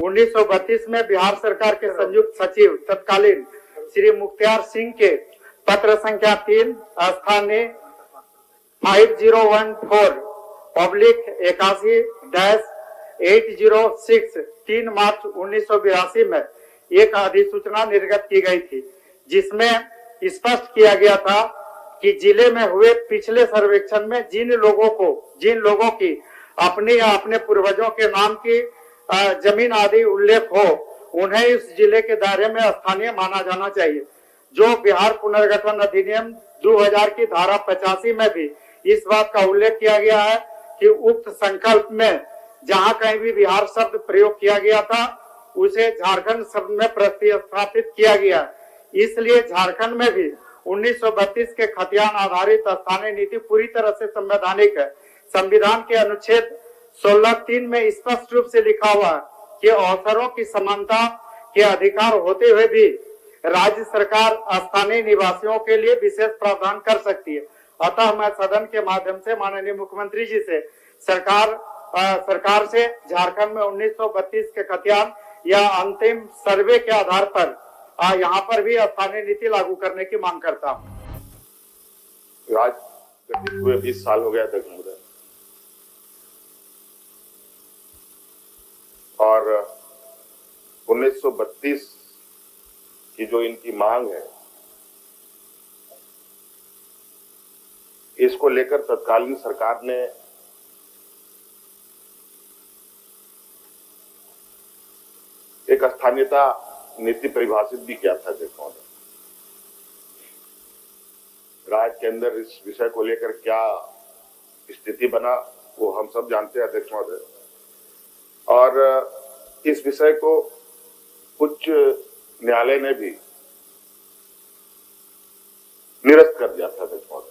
1932 में बिहार सरकार के संयुक्त सचिव तत्कालीन श्री मुख्तार सिंह के पत्र संख्या 3 स्थानीय 5014/81-806 3 मार्च 1982 में एक अधिसूचना निर्गत की गई थी, जिसमें स्पष्ट किया गया था कि जिले में हुए पिछले सर्वेक्षण में जिन लोगों की अपने या अपने पूर्वजों के नाम की जमीन आदि उल्लेख हो, उन्हें इस जिले के दायरे में स्थानीय माना जाना चाहिए। जो बिहार पुनर्गठन अधिनियम 2000 की धारा 85 में भी इस बात का उल्लेख किया गया है कि उक्त संकल्प में जहां कहीं भी बिहार शब्द प्रयोग किया गया था, उसे झारखंड शब्द में प्रतिस्थापित किया गया। इसलिए झारखंड में भी 1932 के खतियान आधारित स्थानीय नीति पूरी तरह से संवैधानिक है। संविधान के अनुच्छेद 16(3) में स्पष्ट रूप से लिखा हुआ है कि अवसरों की समानता के अधिकार होते हुए भी राज्य सरकार स्थानीय निवासियों के लिए विशेष प्रावधान कर सकती है। अतः मैं सदन के माध्यम से माननीय मुख्यमंत्री जी से सरकार से झारखंड में 1932 के खतियान या अंतिम सर्वे के आधार पर यहाँ पर भी स्थानीय नीति लागू करने की मांग करता हूँ। राज्य गठित हुए 20 साल हो गया अध्यक्ष महोदय, और 1932 की जो इनकी मांग है, इसको लेकर तत्कालीन सरकार ने एक स्थानीयता नीति परिभाषित भी किया था। देखो राज्य के अंदर इस विषय को लेकर क्या स्थिति बना वो हम सब जानते हैं अध्यक्ष महोदय, और इस विषय को उच्च न्यायालय ने भी निरस्त कर दिया था अध्यक्ष महोदय।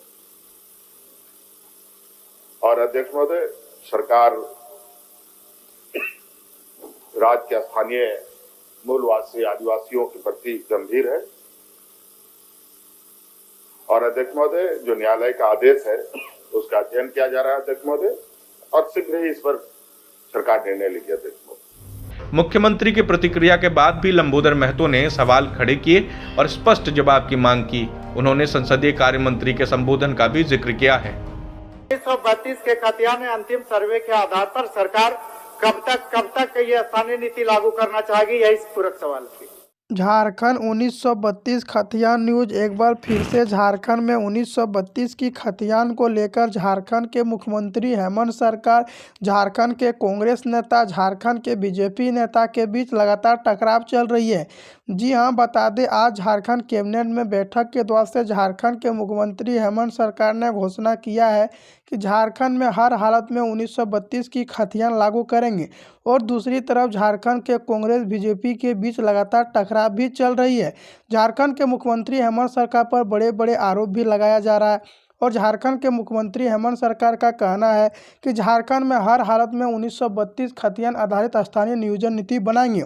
और अध्यक्ष महोदय, सरकार राज्य के स्थानीय मूलवासी आदिवासियों के प्रति गंभीर है, और अध्यक्ष महोदय जो न्यायालय का आदेश है उसका अध्ययन किया जा रहा है अध्यक्ष महोदय, और शीघ्र ही इस पर सरकार निर्णय लेगी अध्यक्ष महोदय। मुख्यमंत्री की प्रतिक्रिया के बाद भी लंबोदर महतो ने सवाल खड़े किए और स्पष्ट जवाब की मांग की। उन्होंने संसदीय कार्य मंत्री के संबोधन का भी जिक्र किया है। 1932 के खतियान अंतिम सर्वे के आधार पर सरकार कब तक ये स्थानीय नीति लागू करना चाहेगी, यही पूरक सवाल थी। झारखंड 1932 खतियान न्यूज एक बार फिर से झारखंड में 1932 की खतियान को लेकर झारखंड के मुख्यमंत्री हेमंत सरकार, झारखंड के कांग्रेस नेता, झारखंड के बीजेपी नेता के बीच लगातार टकराव चल रही है। जी हां, बता दें आज झारखंड कैबिनेट में बैठक के दौरान से झारखंड के मुख्यमंत्री हेमंत सरकार ने घोषणा किया है कि झारखंड में हर हालत में 1932 की खतियान लागू करेंगे, और दूसरी तरफ झारखंड के कांग्रेस बीजेपी के बीच लगातार टकराव भी चल रही है। झारखंड के मुख्यमंत्री हेमंत सरकार पर बड़े बड़े आरोप भी लगाया जा रहा है, और झारखंड के मुख्यमंत्री हेमंत सरकार का कहना है कि झारखंड में हर हालत में 1932 खतियान आधारित स्थानीय नियोजन नीति बनाएंगे।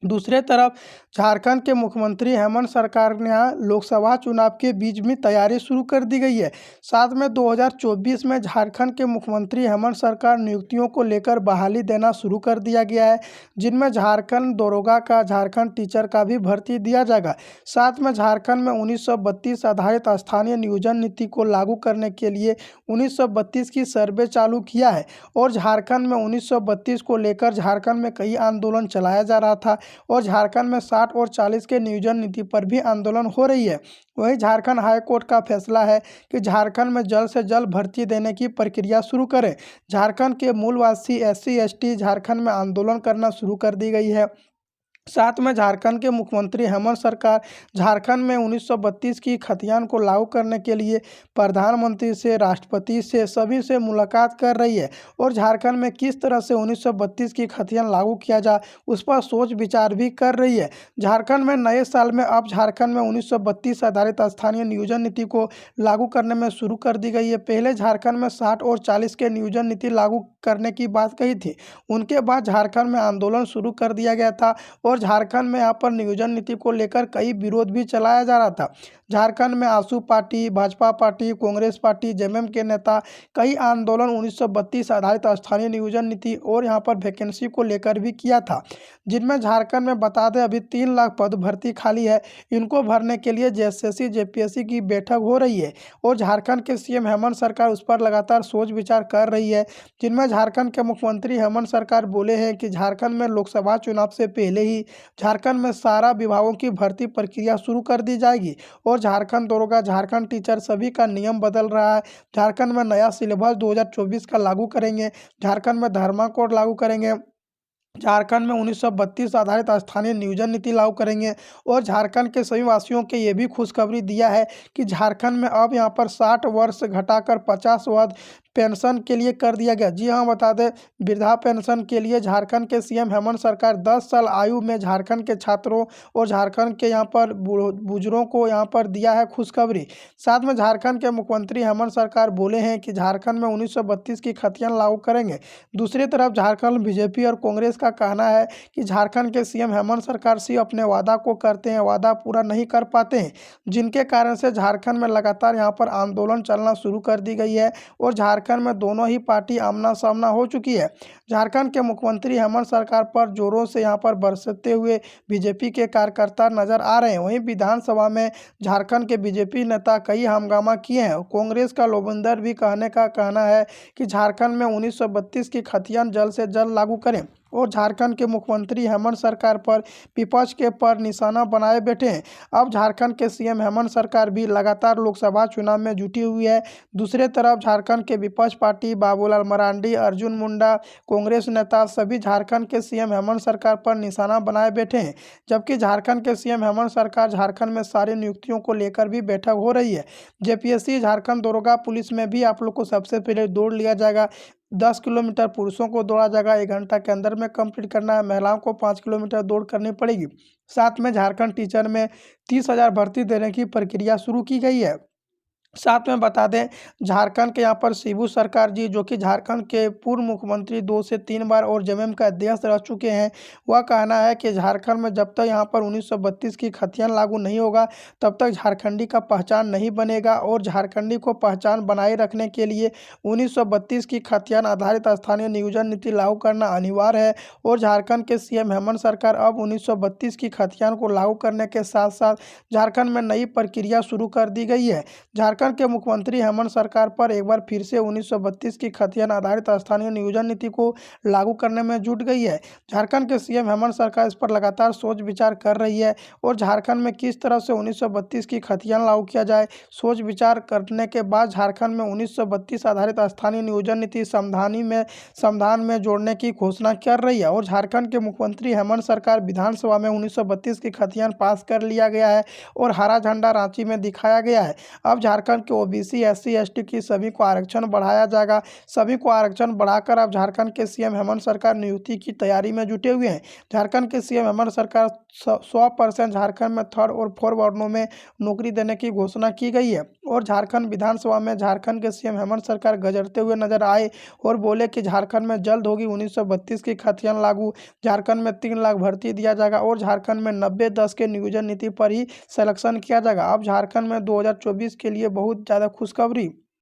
दूसरे तरफ झारखंड के मुख्यमंत्री हेमंत सरकार ने यहाँ लोकसभा चुनाव के बीच में तैयारी शुरू कर दी गई है। साथ में 2024 में झारखंड के मुख्यमंत्री हेमंत सरकार नियुक्तियों को लेकर बहाली देना शुरू कर दिया गया है, जिनमें झारखंड दरोगा का, झारखंड टीचर का भी भर्ती दिया जाएगा। साथ में झारखंड में 1932 आधारित स्थानीय नियोजन नीति को लागू करने के लिए 1932 की सर्वे चालू किया है, और झारखंड में 1932 को लेकर झारखंड में कई आंदोलन चलाया जा रहा था, और झारखंड में 60 और 40 के नियोजन नीति पर भी आंदोलन हो रही है। वहीं झारखंड हाई कोर्ट का फैसला है कि झारखंड में जल्द से जल्द भर्ती देने की प्रक्रिया शुरू करें। झारखंड के मूलवासी SC ST झारखंड में आंदोलन करना शुरू कर दी गई है। साथ में झारखंड के मुख्यमंत्री हेमंत सरकार झारखंड में 1932 की खतियान को लागू करने के लिए प्रधानमंत्री से, राष्ट्रपति से, सभी से मुलाकात कर रही है, और झारखंड में किस तरह से 1932 की खतियान लागू किया जाए उस पर सोच विचार भी कर रही है। झारखंड में नए साल में अब झारखंड में 1932 आधारित स्थानीय नियोजन नीति को लागू करने में शुरू कर दी गई है। पहले झारखंड में 60 और 40 के नियोजन नीति लागू करने की बात कही थी। उनके बाद झारखंड में आंदोलन शुरू कर दिया गया था और झारखंड में यहाँ पर नियोजन नीति को लेकर कई विरोध भी चलाया जा रहा था। झारखंड में AJSU party, Bhajpa party, Congress party, JMM के नेता कई आंदोलन 1932 आधारित स्थानीय नियोजन नीति और यहाँ पर वैकेंसी को लेकर भी किया था, जिनमें झारखंड में बता दें अभी 3 लाख पद भर्ती खाली है। इनको भरने के लिए जेएसएससी जेपीएससी की बैठक हो रही है और झारखंड के सीएम हेमंत सरकार उस पर लगातार सोच विचार कर रही है, जिनमें झारखंड के मुख्यमंत्री हेमंत सरकार बोले हैं कि झारखंड में लोकसभा चुनाव से पहले ही झारखंड में सारा विभागों की भर्ती प्रक्रिया शुरू कर दी जाएगी और झारखंड दरोगा, झारखंड टीचर सभी का नियम बदल रहा है। झारखंड में नया सिलेबस 2024 का लागू करेंगे, झारखंड में धर्मा कोड लागू करेंगे, झारखंड में 1932 आधारित स्थानीय नियोजन नीति लागू करेंगे और झारखंड के सभी वासियों के ये भी खुशखबरी दिया है कि झारखंड में अब यहाँ पर 60 वर्ष घटाकर 50 वर्ष पेंशन के लिए कर दिया गया। जी हाँ, बता दें वृद्धा पेंशन के लिए झारखंड के सीएम हेमंत सरकार 10 साल आयु में झारखंड के छात्रों और झारखंड के यहाँ पर बुजुर्गों को यहाँ पर दिया है खुशखबरी। साथ में झारखंड के मुख्यमंत्री हेमंत सरकार बोले हैं कि झारखंड में 1932 की खतियान लागू करेंगे। दूसरी तरफ झारखंड बीजेपी और कांग्रेस का कहना है कि झारखंड के सीएम हेमंत सरकार सिर्फ अपने वादा को करते हैं, वादा पूरा नहीं कर पाते हैं, जिनके कारण से झारखंड में लगातार यहाँ पर आंदोलन चलना शुरू कर दी गई है और झारखंड में दोनों ही पार्टी आमना सामना हो चुकी है। झारखंड के मुख्यमंत्री हेमंत सरकार पर जोरों से यहाँ पर बरसते हुए बीजेपी के कार्यकर्ता नजर आ रहे हैं। वहीं विधानसभा में झारखंड के बीजेपी नेता कई हंगामा किए हैं। कांग्रेस का लोबिंदर भी कहना है कि झारखंड में 1932 की खतियान जल्द से जल्द लागू करें और झारखंड के मुख्यमंत्री हेमंत सरकार पर विपक्ष के पर निशाना बनाए बैठे हैं। अब झारखंड के सीएम हेमंत सरकार भी लगातार लोकसभा चुनाव में जुटी हुई है। दूसरे तरफ झारखंड के विपक्ष पार्टी बाबूलाल मरांडी, अर्जुन मुंडा, कांग्रेस नेता सभी झारखंड के सीएम हेमंत सरकार पर निशाना बनाए बैठे हैं, जबकि झारखंड के सीएम हेमंत सरकार झारखंड में सारी नियुक्तियों को लेकर भी बैठक हो रही है। जेपीएससी झारखंड दरोगा पुलिस में भी आप लोग को सबसे पहले दौड़ लिया जाएगा। 10 किलोमीटर पुरुषों को दौड़ा जाएगा, 1 घंटा के अंदर में कंप्लीट करना है। महिलाओं को 5 किलोमीटर दौड़ करनी पड़ेगी। साथ में झारखंड टीचर में 30,000 भर्ती देने की प्रक्रिया शुरू की गई है। साथ में बता दें झारखंड के यहाँ पर शिबू सरकार जी, जो कि झारखंड के पूर्व मुख्यमंत्री 2 से 3 बार और जेएमएम का अध्यक्ष रह चुके हैं, वह कहना है कि झारखंड में जब तक यहाँ पर 1932 की खतियान लागू नहीं होगा तब तक झारखंडी का पहचान नहीं बनेगा और झारखंडी को पहचान बनाए रखने के लिए 1932 की खतियान आधारित स्थानीय नियोजन नीति लागू करना अनिवार्य है। और झारखंड के सीएम हेमंत सरकार अब 1932 की खतियान को लागू करने के साथ साथ झारखंड में नई प्रक्रिया शुरू कर दी गई है। झारखंड के मुख्यमंत्री हेमंत सरकार पर एक बार फिर से 1932 की खतियान आधारित स्थानीय नियोजन नीति को लागू करने में जुट गई है। झारखंड के सीएम हेमंत सरकार इस पर लगातार सोच विचार कर रही है और झारखंड में किस तरह से 1932 की खतियान लागू किया जाए, सोच विचार करने के बाद झारखंड में 1932 आधारित स्थानीय नियोजन नीति संविधान में जोड़ने की घोषणा कर रही है। और झारखंड के मुख्यमंत्री हेमंत सरकार विधानसभा में 1932 की खतियान पास कर लिया गया है और हरा झंडा रांची में दिखाया गया है। अब झारखंड के ओबीसी, एससी, एसटी की सभी को आरक्षण बढ़ाया जाएगा। सभी को आरक्षण बढ़ाकर अब झारखंड के सीएम हेमंत सरकार नियुक्ति की तैयारी में जुटे हुए हैं। झारखंड के सीएम हेमंत सरकार 100% झारखंड में 3rd और 4th वर्णों में नौकरी देने की घोषणा की गई है। और झारखंड विधानसभा में झारखंड के सीएम हेमंत सरकार गरजते हुए नजर आए और बोले कि झारखंड में जल्द होगी 1932 की खतियान लागू, झारखंड में 3 लाख भर्ती दिया जाएगा और झारखंड में 90-10 के नियोजन नीति पर ही सिलेक्शन किया जाएगा। अब झारखंड में 2024 के लिए बहुत ज़्यादा खुशखबरी